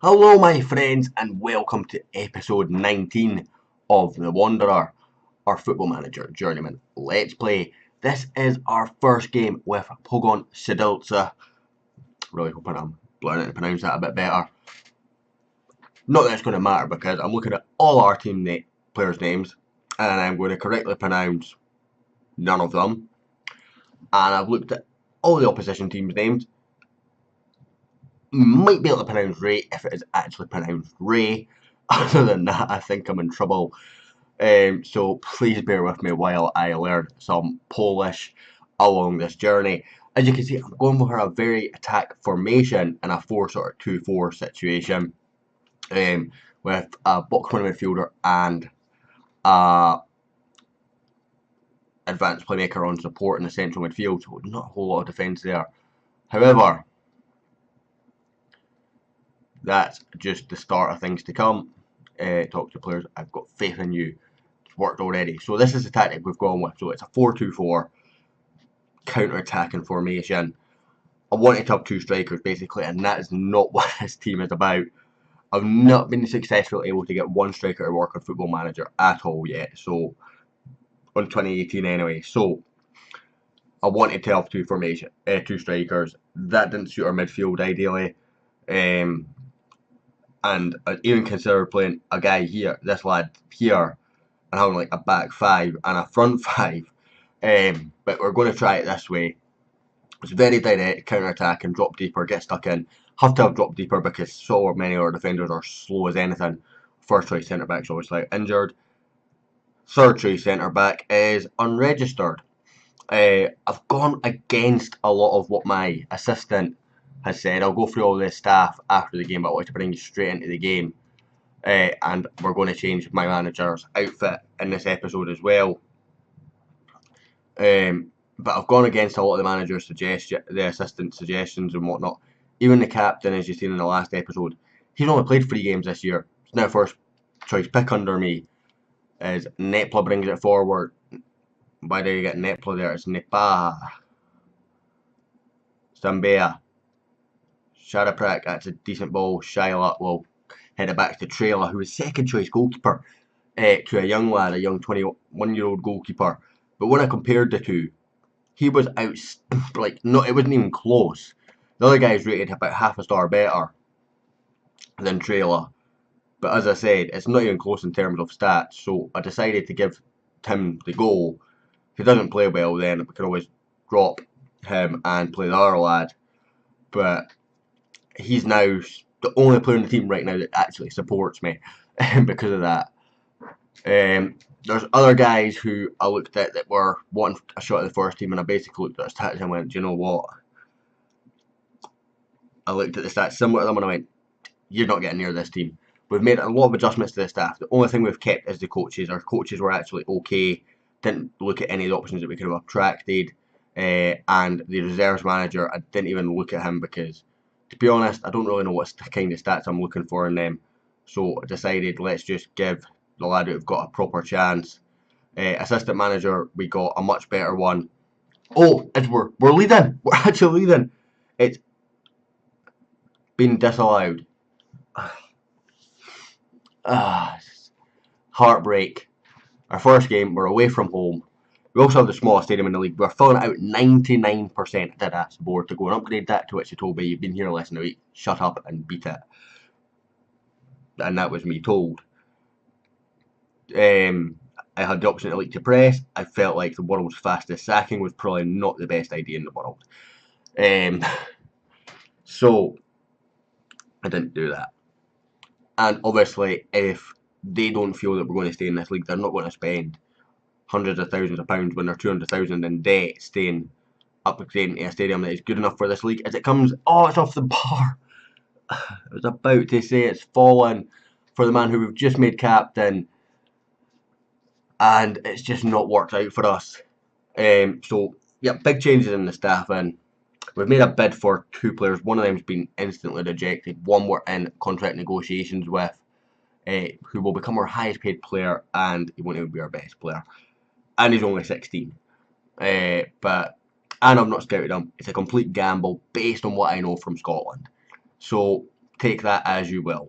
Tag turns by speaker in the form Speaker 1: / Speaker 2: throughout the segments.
Speaker 1: Hello my friends and welcome to episode 19 of The Wanderer, our Football Manager Journeyman Let's Play. This is our first game with Pogon Siedlce. Really hoping I'm learning to pronounce that a bit better. Not that it's going to matter because I'm looking at all our team players' names and I'm going to correctly pronounce none of them. And I've looked at all the opposition teams' names. Might be able to pronounce Ray if it is actually pronounced Ray. Other than that, I think I'm in trouble. So please bear with me while I learn some Polish along this journey. As you can see, I'm going for a very attack formation in a 4-2-4 situation, with a box one midfielder and a advanced playmaker on support in the central midfield. So not a whole lot of defence there. However, that's just the start of things to come. Talk to players. I've got faith in you. It's worked already. So this is the tactic we've gone with. So it's a 4-2-4 counter-attacking formation. I wanted to have two strikers basically, and that is not what this team is about. I've not been successfully able to get one striker to work on Football Manager at all yet. So on 2018 anyway. So I wanted to have two strikers. That didn't suit our midfield ideally. And I'd even consider playing a guy here, this lad here, and having like a back five and a front five. But we're going to try it this way. It's very direct, counter-attack and drop deeper, get stuck in. Have to have drop deeper because so many of our defenders are slow as anything. First choice centre-back's obviously injured. Third choice centre-back is unregistered. I've gone against a lot of what my assistant has said. I'll go through all the staff after the game, but I want to bring you straight into the game. And we're going to change my manager's outfit in this episode as well. But I've gone against a lot of the manager's the assistant suggestions and whatnot. Even the captain, as you've seen in the last episode, he's only played 3 games this year. It's now first choice pick under me. As Nepla brings it forward. Why do you get Nepla there? It's Nepa. Zambia. Sharaprak, that's a decent ball. Shylock will head it back to Trailer, who was second choice goalkeeper, to a young lad, a young 21-year-old goalkeeper. But when I compared the two, he was out, it wasn't even close. The other guy's rated about half a star better than Trailer. But as I said, it's not even close in terms of stats, so I decided to give him the goal. If he doesn't play well, then we can always drop him and play the other lad. But he's now the only player in the team right now that actually supports me because of that. There's other guys who I looked at that were wanting a shot at the first team, and I basically looked at his stats and went, do you know what? I looked at the stats similar to them and I went, you're not getting near this team. We've made a lot of adjustments to the staff. The only thing we've kept is the coaches. Our coaches were actually okay. Didn't look at any of the options that we could have attracted. And the reserves manager, I didn't even look at him because, to be honest, I don't really know what kind of stats I'm looking for in them. So I decided let's just give the lad who've got a proper chance. Assistant manager, we got a much better one. Oh, we're leading. We're actually leading. It's been disallowed. Heartbreak. Our first game, we're away from home. We also have the smallest stadium in the league. We're filling it out 99%. I did ask the board to go and upgrade that, to which they told me, you've been here less than a week, shut up and beat it. And that was me told. I had the option to Elite to press. I felt like the world's fastest sacking was probably not the best idea in the world. So I didn't do that. And obviously, if they don't feel that we're going to stay in this league, they're not going to spend hundreds of thousands of pounds when they're 200,000 in debt staying upgrading to a stadium that is good enough for this league. As it comes, oh, it's off the bar. I was about to say it's fallen for the man who we've just made captain, and it's just not worked out for us. So yeah, big changes in the staff, and we've made a bid for 2 players. One of them's been instantly rejected. One we're in contract negotiations with, who will become our highest paid player, and he won't even be our best player. And he's only 16. And I've not scouted him. It's a complete gamble based on what I know from Scotland. So take that as you will.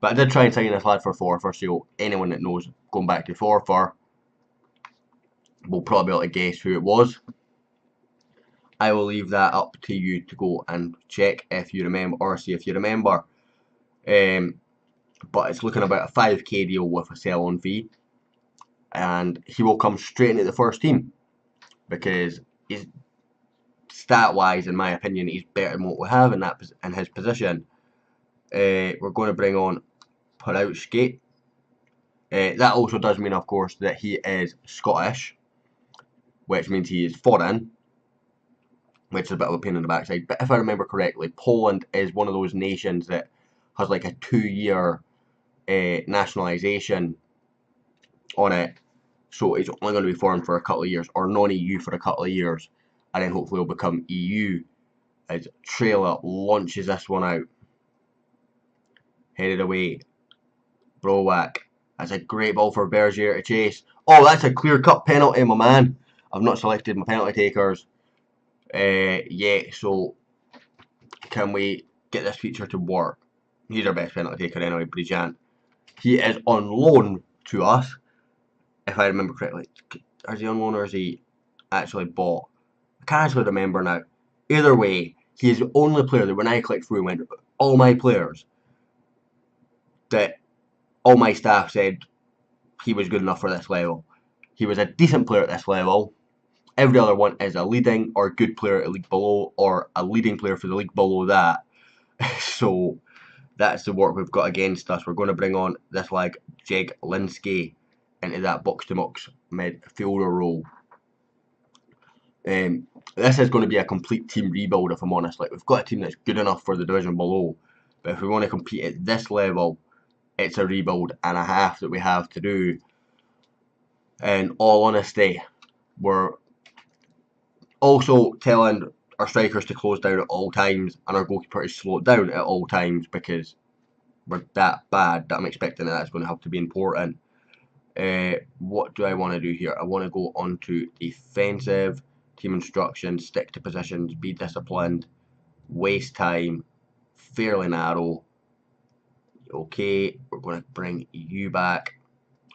Speaker 1: But I did try and sign this lad for Forfar, so anyone that knows going back to Forfar will probably be able to guess who it was. I will leave that up to you to go and check if you remember, or see if you remember. But it's looking about a 5k deal with a sell-on fee, and he will come straight into the first team because he's stat-wise, in my opinion, he's better than what we have in his position. We're going to bring on Porowski. That also does mean, of course, that he is Scottish, which means he is foreign, which is a bit of a pain in the backside. But if I remember correctly, Poland is one of those nations that has like a 2-year nationalisation on it, so it's only going to be foreign for a couple of years, or non-EU for a couple of years, and then hopefully it'll become EU. As Trailer launches this one out, headed away, Browak. That's a great ball for Bergier to chase. Oh, that's a clear-cut penalty, my man. I've not selected my penalty takers yet, so can we get this feature to work? He's our best penalty taker anyway, Brilliant. He is on loan to us, if I remember correctly. Is he on loan or is he actually bought? I can't actually remember now. Either way, he is the only player that when I clicked through and went, all my players, that all my staff said he was good enough for this level. He was a decent player at this level. Every other one is a leading or good player at the league below, or a leading player for the league below that. So that's the work we've got against us. We're going to bring on this like Jeg Linsky into that box-to-box midfielder role. This is going to be a complete team rebuild, if I'm honest. Like, we've got a team that's good enough for the division below, but if we want to compete at this level, it's a rebuild and a half that we have to do. In all honesty, we're also telling our strikers to close down at all times, and our goalkeeper is slowed down at all times because we're that bad that I'm expecting that's going to have to be important. What do I want to do here? I want to go on to defensive, team instructions, stick to positions, be disciplined, waste time, fairly narrow. Okay, we're going to bring you back,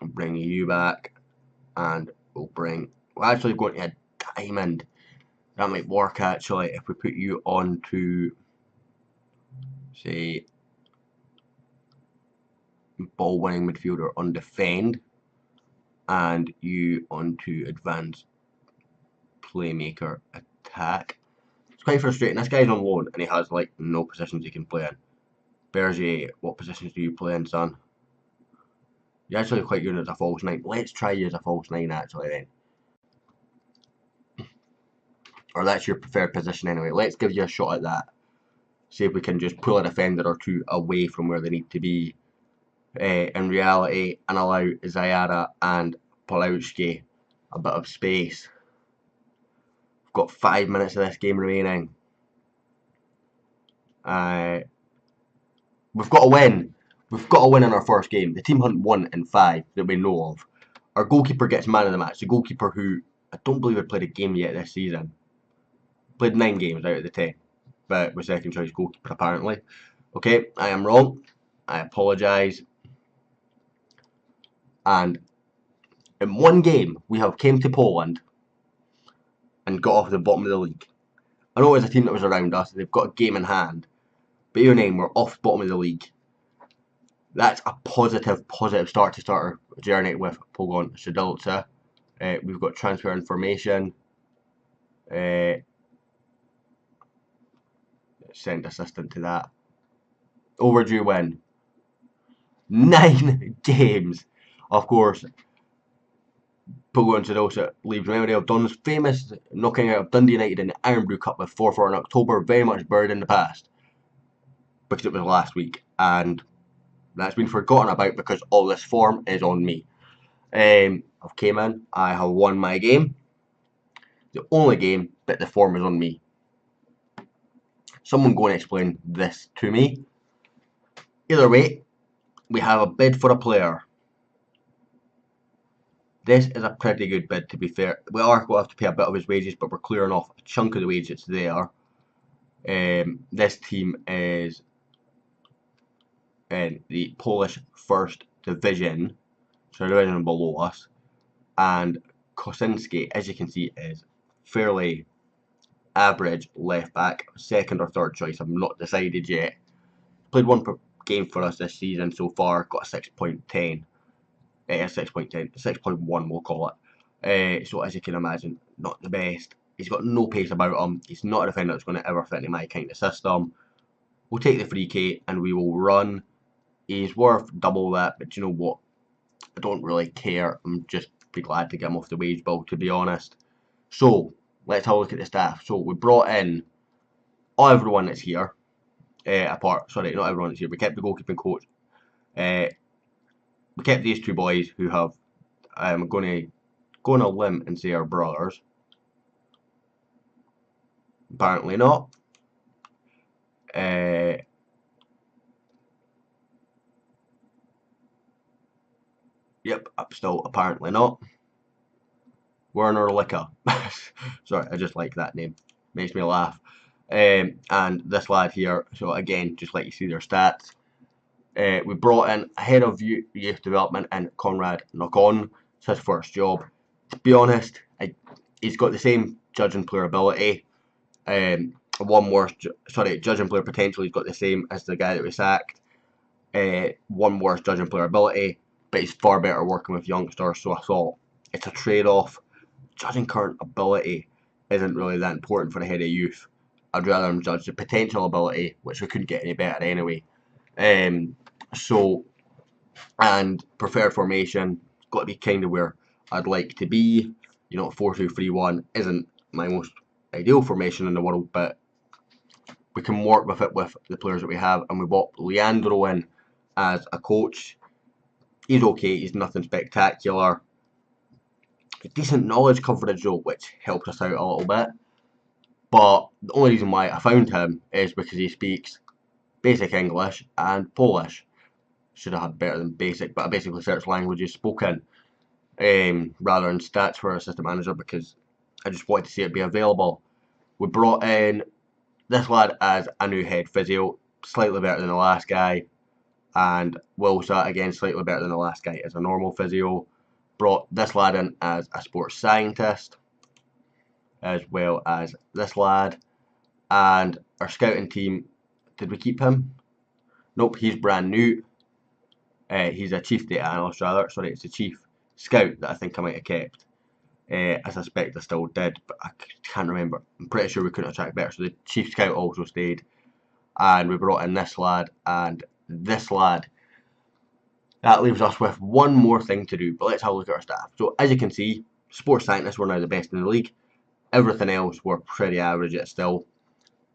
Speaker 1: and bring you back, and we're actually going to a diamond. That might work actually if we put you on to, say, ball winning midfielder on defend, and you onto advanced playmaker attack. It's quite frustrating. This guy's on loan and he has like no positions he can play in. Bergier, what positions do you play in, son? You're actually quite good as a false 9. Let's try you as a false 9 actually then. Or that's your preferred position anyway. Let's give you a shot at that. See if we can just pull a defender or two away from where they need to be in reality, and allow Zayara and Polowski a bit of space. We've got 5 minutes of this game remaining. We've got to win. We've got to win in our first game. The team hadn't won in 5 that we know of. Our goalkeeper gets man of the match. The goalkeeper who I don't believe had played a game yet this season. Played 9 games out of the 10, but was second choice goalkeeper apparently. Okay, I am wrong. I apologise. And in 1 game, we have came to Poland and got off the bottom of the league. I know it was a team that was around us. They've got a game in hand. But your name, we're off the bottom of the league. That's a positive start to start our journey with Pogon Siedlce. We've got transfer information. Send assistant to that. Overdue win. 9 games. Of course, Pogon Siedlce leaves memory of Don's famous knocking out of Dundee United in the Iron Brew Cup with 4-4 in October, very much buried in the past. Because it was last week, and that's been forgotten about because all this form is on me. I've came in, I have won my game. The only game, but the form is on me. Someone go and explain this to me. Either way, we have a bid for a player. This is a pretty good bid, to be fair. We are going to have to pay a bit of his wages, but we're clearing off a chunk of the wages there. This team is in the Polish First Division, so the division below us, and Kosinski, as you can see, is fairly average left back, second or third choice. I'm not decided yet. Played one per game for us this season so far. Got a 6.10, 6.10, 6.1 we'll call it. So as you can imagine, not the best. He's got no pace about him. He's not a defender that's going to ever fit into my kind of system. We'll take the free K and we will run. He's worth double that, but you know what? I don't really care. I'm just be glad to get him off the wage bill, to be honest. So let's have a look at the staff. So we brought in everyone that's here. Sorry, not everyone that's here. We kept the goalkeeping coach. We kept these two boys who have. I'm going to go on a limb and say are brothers. Apparently not. Yep, still apparently not. Werner Licker. Sorry, I just like that name. Makes me laugh. And this lad here, so again, just let you see their stats. We brought in a head of youth development and Conrad Knock-On. It's his first job. To be honest, he's got the same judge and player ability. Judge and player potential he's got the same as the guy that we sacked. One worse judge and player ability, but he's far better working with youngsters, so I thought it's a trade-off. Judging current ability isn't really that important for the head of youth. I'd rather him judge the potential ability, which we couldn't get any better anyway. And preferred formation, got to be kind of where I'd like to be. You know, 4-2-3-1 isn't my most ideal formation in the world, but we can work with it with the players that we have. And we brought Leandro in as a coach. He's okay, he's nothing spectacular. Decent knowledge coverage though, which helped us out a little bit. But the only reason why I found him is because he speaks basic English and Polish. Should have had better than basic, but I basically searched languages spoken rather than stats for assistant manager because I just wanted to see it be available. We brought in this lad as a new head physio, slightly better than the last guy, and Wilsa again slightly better than the last guy as a normal physio. Brought this lad in as a sports scientist, as well as this lad, and our scouting team. Did we keep him? Nope, he's brand new. He's a chief data analyst rather. Sorry, it's a chief scout that I think I might have kept. I suspect I still did, but I can't remember. I'm pretty sure we couldn't have tracked better. So the chief scout also stayed, and we brought in this lad and this lad. That leaves us with one more thing to do, but let's have a look at our staff. So as you can see, sports scientists were now the best in the league. Everything else were pretty average yet still.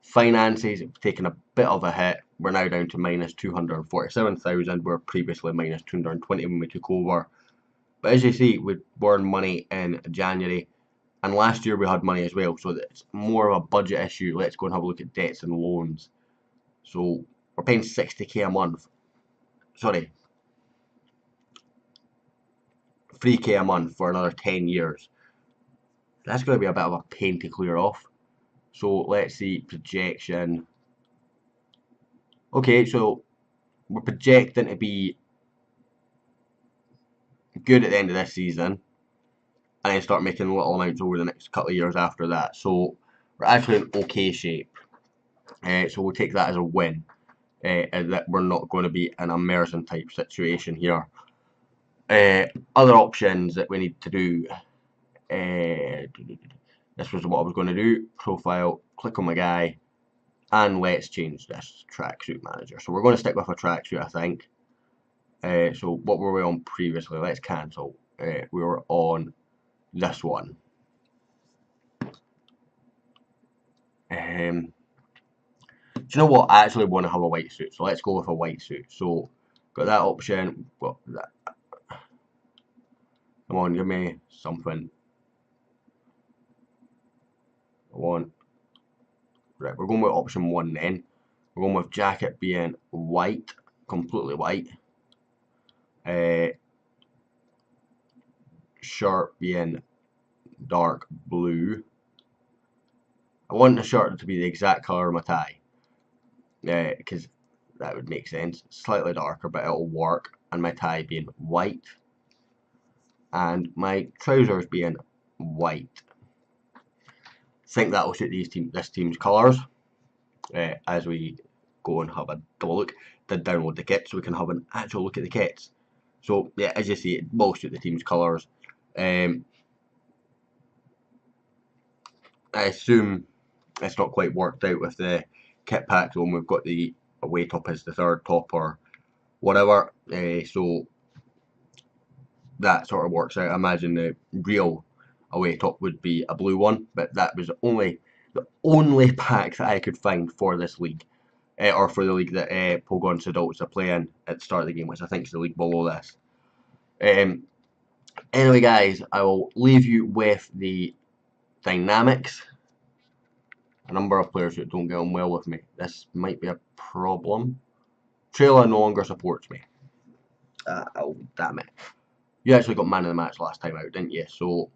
Speaker 1: Finances have taken a bit of a hit. We're now down to minus 247,000. We were previously minus 220 when we took over. But as you see, we burned money in January, and last year we had money as well, so it's more of a budget issue. Let's go and have a look at debts and loans. So we're paying 60k a month. Sorry, 3k a month for another 10 years. That's going to be a bit of a pain to clear off. So let's see, projection. Okay, so we're projecting to be good at the end of this season, and then start making little amounts over the next couple of years after that. So we're actually in okay shape. So we'll take that as a win. That we're not going to be in a Merson type situation here. Other options that we need to do. This was what I was going to do. Profile, click on my guy, and let's change this tracksuit manager. So we're going to stick with a tracksuit, I think. So what were we on previously? Let's cancel. We were on this one. Do you know what? I actually want to have a white suit, so let's go with a white suit. So got that option. Got that. Come on, give me something. I want. Right, we're going with option 1 then. We're going with jacket being white, completely white. Shirt being dark blue. I I want the shirt to be the exact colour of my tie, because that would make sense. Slightly darker, but it'll work. And my tie being white, and my trousers being white. I think that will suit this team's colours. As we go and have a double look, then download the kit so we can have an actual look at the kits. So yeah, as you see, it will suit the team's colours. I assume it's not quite worked out with the kit pack when we've got the away top as the third top or whatever. So that sort of works out. I imagine the real away top would be a blue one, but that was the only pack that I could find for this league, or for the league that Pogon Siedlce are playing at the start of the game, which I think is the league below this. Anyway, guys, I will leave you with the dynamics. A number of players that don't get on well with me. This might be a problem. Trailer no longer supports me. Oh, damn it. You actually got man of the match last time out, didn't you? So,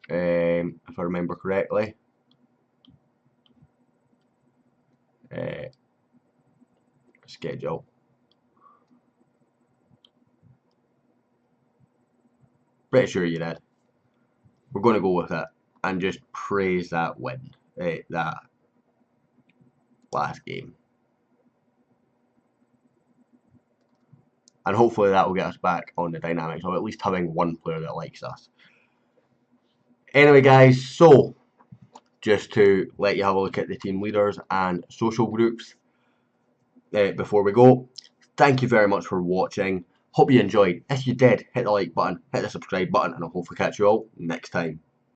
Speaker 1: if I remember correctly, schedule. Pretty sure you did. We're going to go with it and just praise that win, that last game. And hopefully that will get us back on the dynamics of at least having one player that likes us. Anyway, guys, so just to let you have a look at the team leaders and social groups before we go. Thank you very much for watching. Hope you enjoyed. If you did, hit the like button, hit the subscribe button, and I'll hopefully catch you all next time.